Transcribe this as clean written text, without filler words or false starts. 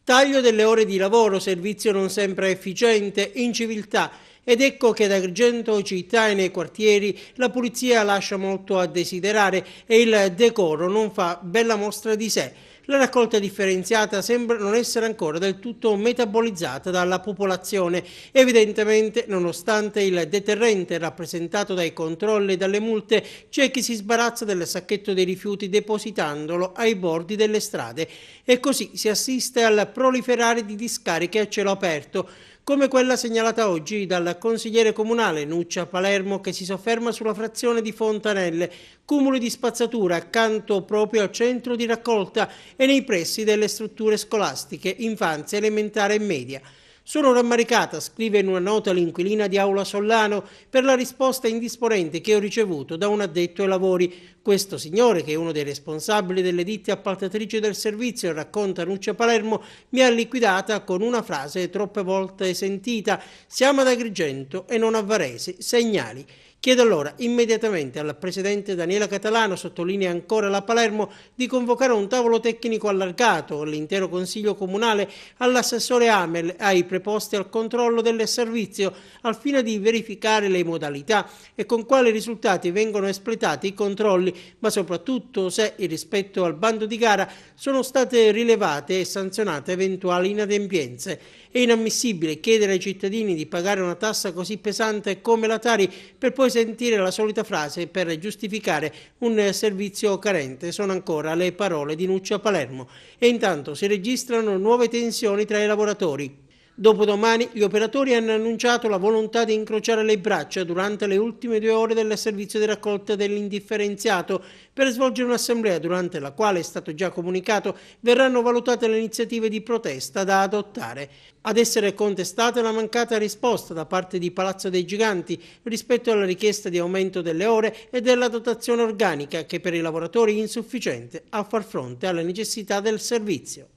Taglio delle ore di lavoro, servizio non sempre efficiente, inciviltà. Ed ecco che ad Agrigento città e nei quartieri la pulizia lascia molto a desiderare e il decoro non fa bella mostra di sé. La raccolta differenziata sembra non essere ancora del tutto metabolizzata dalla popolazione. Evidentemente, nonostante il deterrente rappresentato dai controlli e dalle multe, c'è chi si sbarazza del sacchetto dei rifiuti depositandolo ai bordi delle strade e così si assiste al proliferare di discariche a cielo aperto, come quella segnalata oggi dal consigliere comunale Nuccia Palermo, che si sofferma sulla frazione di Fontanelle, cumuli di spazzatura accanto proprio al centro di raccolta e nei pressi delle strutture scolastiche, infanzia, elementare e media. Sono rammaricata, scrive in una nota l'inquilina di Aula Sollano, per la risposta indisponente che ho ricevuto da un addetto ai lavori. Questo signore, che è uno dei responsabili delle ditte appaltatrici del servizio, racconta Nuccia Palermo, mi ha liquidata con una frase troppe volte sentita: siamo ad Agrigento e non a Varese, segnali. Chiedo allora immediatamente al presidente Daniela Catalano, sottolinea ancora la Palermo, di convocare un tavolo tecnico allargato all'intero Consiglio Comunale, all'assessore Amel, ai preposti al controllo del servizio, al fine di verificare le modalità e con quali risultati vengono espletati i controlli, ma soprattutto se, rispetto al bando di gara, sono state rilevate e sanzionate eventuali inadempienze. È inammissibile chiedere ai cittadini di pagare una tassa così pesante come la Tari per poi sentire la solita frase per giustificare un servizio carente. Sono ancora le parole di Nuccia Palermo. E intanto si registrano nuove tensioni tra i lavoratori. Dopodomani gli operatori hanno annunciato la volontà di incrociare le braccia durante le ultime 2 ore del servizio di raccolta dell'indifferenziato per svolgere un'assemblea durante la quale, è stato già comunicato, verranno valutate le iniziative di protesta da adottare. Ad essere contestata la mancata risposta da parte di Palazzo dei Giganti rispetto alla richiesta di aumento delle ore e della dotazione organica, che per i lavoratori è insufficiente a far fronte alle necessità del servizio.